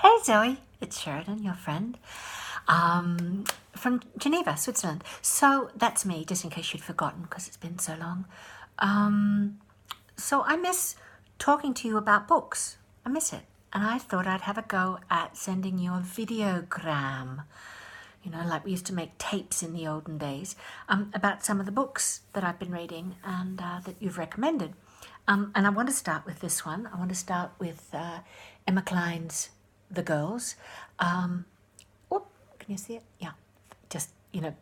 Hey Zoe, it's Sheridan, your friend, from Geneva, Switzerland. So that's me, just in case you'd forgotten, because it's been so long. So I miss talking to you about books. I miss it. And I thought I'd have a go at sending you a videogram, like we used to make tapes in the olden days, about some of the books that I've been reading and that you've recommended. And I want to start with this one. I want to start with Emma Cline's The Girls. Oh, can you see it? Yeah, just,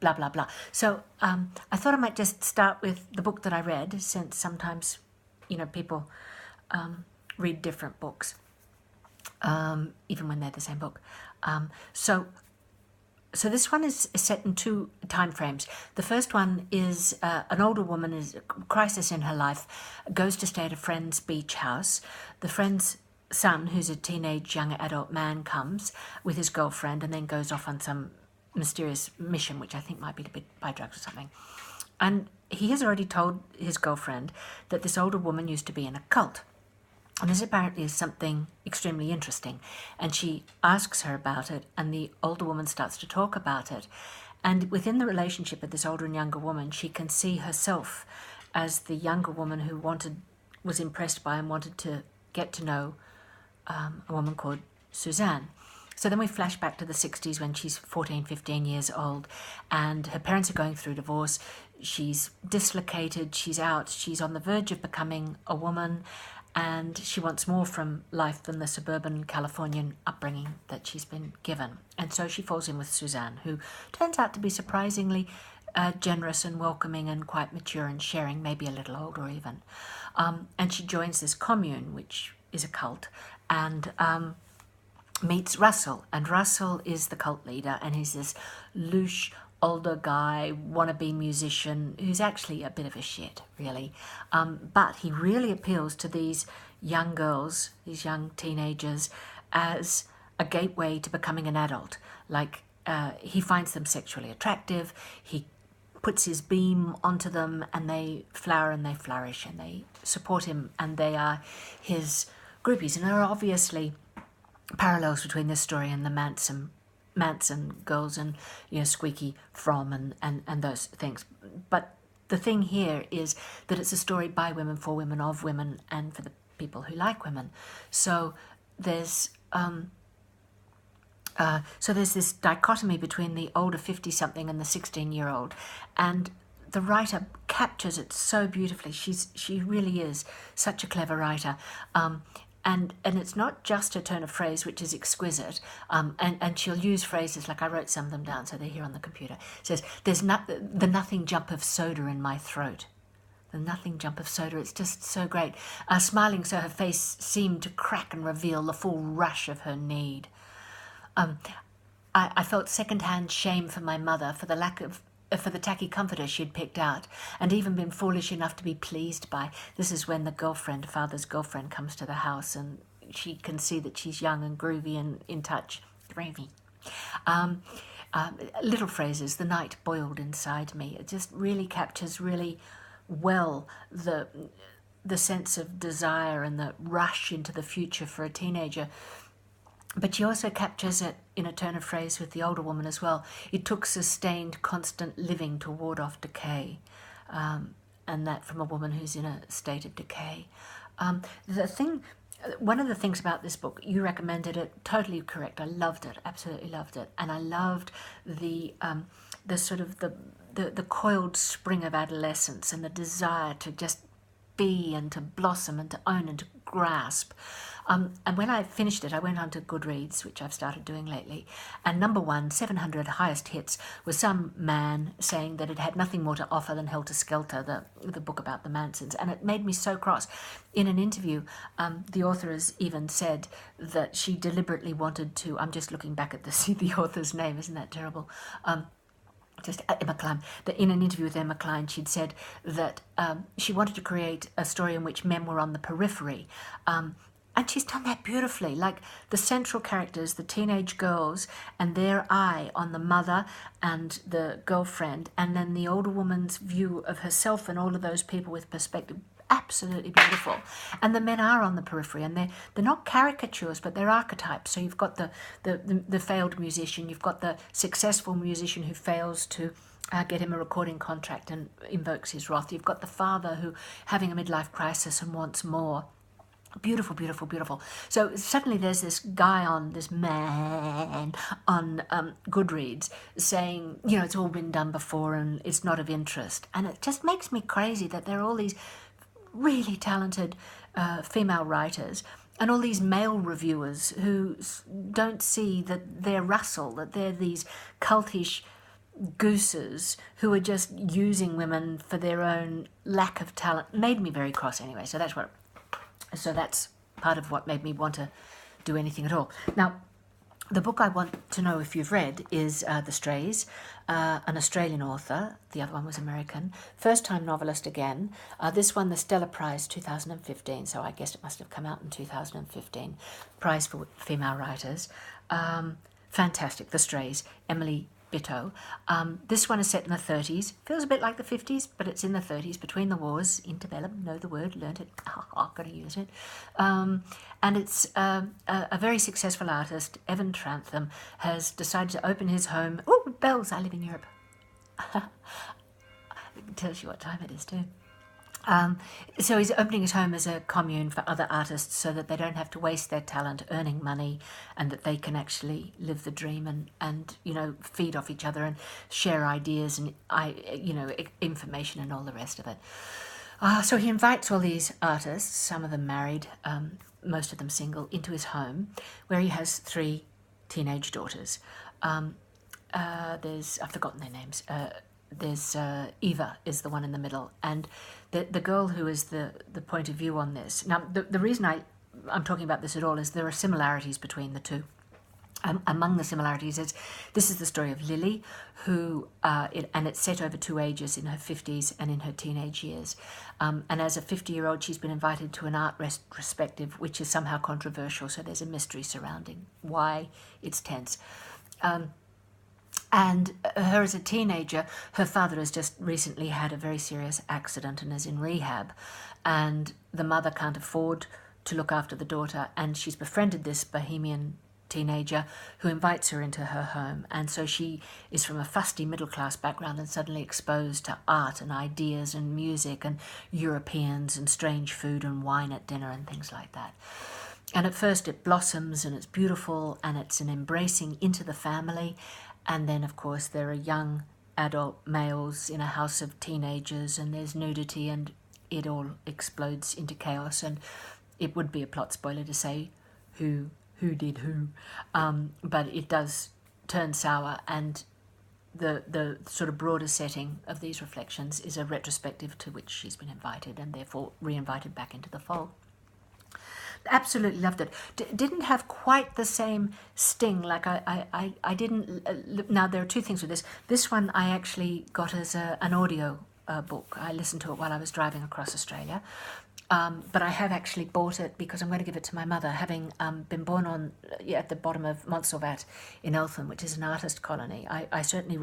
blah, blah, blah. So I thought I might just start with the book that I read, since sometimes, people read different books, even when they're the same book. So this one is set in two time frames. The first one is an older woman is a crisis in her life, goes to stay at a friend's beach house. The friend's son, who's a teenage young adult man, comes with his girlfriend and then goes off on some mysterious mission, which I think might be to buy drugs or something. And he has already told his girlfriend that this older woman used to be in a cult. And this apparently is something extremely interesting. And she asks her about it, and the older woman starts to talk about it. And within the relationship of this older and younger woman, she can see herself as the younger woman who was impressed by and wanted to get to know a woman called Suzanne. So then we flash back to the 60s when she's 14, 15 years old, and her parents are going through divorce. She's dislocated, she's out, she's on the verge of becoming a woman, and she wants more from life than the suburban Californian upbringing that she's been given. And so she falls in with Suzanne, who turns out to be surprisingly generous and welcoming and quite mature and sharing, maybe a little older even. And she joins this commune, which is a cult, and meets Russell. And Russell is the cult leader, and he's this louche, older guy, wannabe musician, who's actually a bit of a shit, really. But he really appeals to these young girls, these young teenagers, as a gateway to becoming an adult. Like, he finds them sexually attractive, he puts his beam onto them, and they flower and they flourish, and they support him, and they are his groupies. And there are obviously parallels between this story and the Manson girls and Squeaky Fromm and those things. But the thing here is that it's a story by women, for women, of women, and for the people who like women. So there's this dichotomy between the older 50-something and the 16-year-old, and the writer captures it so beautifully. She really is such a clever writer. And it's not just her turn of phrase, which is exquisite, and she'll use phrases like, I wrote some of them down so they're here on the computer. It says, there's the nothing jump of soda in my throat. The nothing jump of soda, it's just so great. Smiling so her face seemed to crack and reveal the full rush of her need. I felt second-hand shame for my mother for the tacky comforter she had picked out, and even been foolish enough to be pleased by. This is when the father's girlfriend, comes to the house, and she can see that she's young and groovy and in touch. Groovy. Little phrases, the night boiled inside me. It just really captures really well the sense of desire and the rush into the future for a teenager. But she also captures it in a turn of phrase with the older woman as well. It took sustained, constant living to ward off decay, and that from a woman who's in a state of decay. One of the things about this book, you recommended it, totally correct. I loved it, absolutely loved it, and I loved the sort of the coiled spring of adolescence and the desire to just be and to blossom and to own and to grasp. And when I finished it, I went on to Goodreads, which I've started doing lately, and number one, 700 highest hits, was some man saying that it had nothing more to offer than Helter Skelter, the book about the Mansons, and it made me so cross. In an interview, the author has even said that she deliberately wanted to, I'm just looking back at the author's name, isn't that terrible? Just Emma Cline, that in an interview with Emma Cline, she'd said that she wanted to create a story in which men were on the periphery. And she's done that beautifully, like the central characters, the teenage girls, and their eye on the mother and the girlfriend, and then the older woman's view of herself and all of those people with perspective. absolutely beautiful. And the men are on the periphery, and they're not caricatures, but they're archetypes. So you've got the failed musician, you've got the successful musician who fails to get him a recording contract and invokes his wrath. You've got the father who having a midlife crisis and wants more. Beautiful, beautiful, beautiful. So suddenly there's this man on Goodreads saying, you know, it's all been done before and it's not of interest. And it just makes me crazy that there are all these really talented female writers and all these male reviewers who don't see that they're Russell, that they're these cultish gooses who are just using women for their own lack of talent. Made me very cross anyway. So that's part of what made me want to do anything at all. Now, the book I want to know if you've read is The Strays, an Australian author. The other one was American. First-time novelist again. This won the Stella Prize 2015, so I guess it must have come out in 2015. Prize for female writers. Fantastic, The Strays, Emily Bitto. This one is set in the 30s. Feels a bit like the 50s, but it's in the 30s, between the wars. Interbellum, know the word, learnt it, got to use it. And it's a very successful artist, Evan Trantham, has decided to open his home. Oh, bells, I live in Europe. It tells you what time it is too. So he's opening his home as a commune for other artists so that they don't have to waste their talent earning money, and that they can actually live the dream and you know, feed off each other and share ideas and information and all the rest of it. So he invites all these artists, some of them married, most of them single, into his home, where he has 3 teenage daughters. I've forgotten their names. There's Eva is the one in the middle, and the girl who is the point of view on this. Now, the reason I'm talking about this at all is there are similarities between the two. Among the similarities is this is the story of Lily, who and it's set over 2 ages, in her 50s and in her teenage years. And as a 50-year-old, she's been invited to an art retrospective, which is somehow controversial. So there's a mystery surrounding why it's tense. And her as a teenager, her father has just recently had a very serious accident and is in rehab. And the mother can't afford to look after the daughter. And she's befriended this bohemian teenager who invites her into her home. And so she is from a fusty middle-class background and suddenly exposed to art and ideas and music and Europeans and strange food and wine at dinner and things like that. And at first it blossoms and it's beautiful and it's an embracing into the family. And then, of course, there are young adult males in a house of teenagers and there's nudity and it all explodes into chaos. And it would be a plot spoiler to say who did who. But it does turn sour, and the sort of broader setting of these reflections is a retrospective to which she's been invited and therefore re-invited back into the fold. Absolutely loved it. Didn't have quite the same sting. Like I didn't. Now there are 2 things with this. This one I actually got as an audio book. I listened to it while I was driving across Australia. But I have actually bought it because I'm going to give it to my mother, having been born at the bottom of Montserrat in Eltham, which is an artist colony. I certainly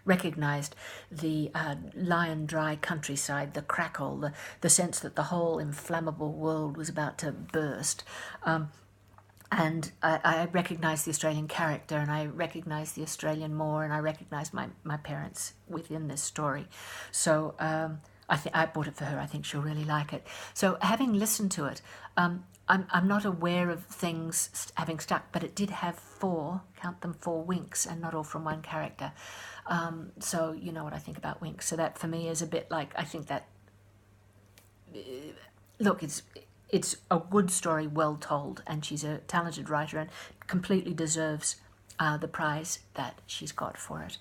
recognised the lion dry countryside, the crackle, the sense that the whole inflammable world was about to burst. And I recognised the Australian character, and I recognised the Australian Moor, and I recognised my parents within this story. So I bought it for her. I think she'll really like it. So having listened to it, I'm not aware of things having stuck, but it did have 4 winks, and not all from one character. So you know what I think about winks. So that for me is a bit like, I think that, look, it's a good story, well told, and she's a talented writer and completely deserves the prize that she's got for it.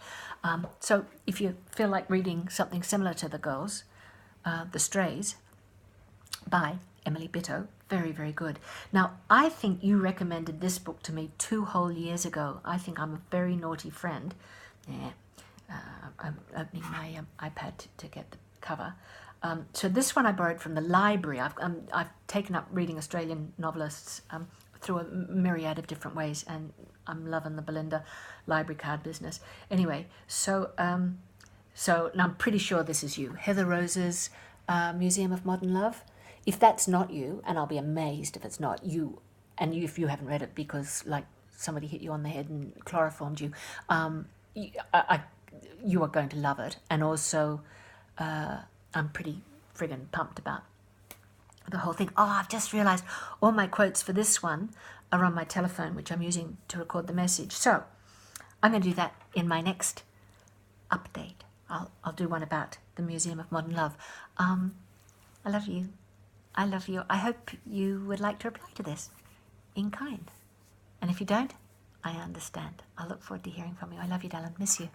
So if you feel like reading something similar to The Girls, The Strays by Emily Bitto, very, very good. Now, I think you recommended this book to me 2 whole years ago. I think I'm a very naughty friend. I'm opening my iPad to get the cover. So this one I borrowed from the library. I've taken up reading Australian novelists through a myriad of different ways, and I'm loving the Belinda library card business. Anyway, so now I'm pretty sure this is you. Heather Rose's Museum of Modern Love. If that's not you, and I'll be amazed if it's not you, and if you haven't read it because like somebody hit you on the head and chloroformed you, you are going to love it. And also, I'm pretty friggin' pumped about the whole thing. Oh, I've just realized all my quotes for this one are on my telephone, which I'm using to record the message. So I'm going to do that in my next update. I'll do one about the Museum of Modern Love. I love you. I love you. I hope you would like to reply to this in kind. And if you don't, I understand. I look forward to hearing from you. I love you, darling. Miss you.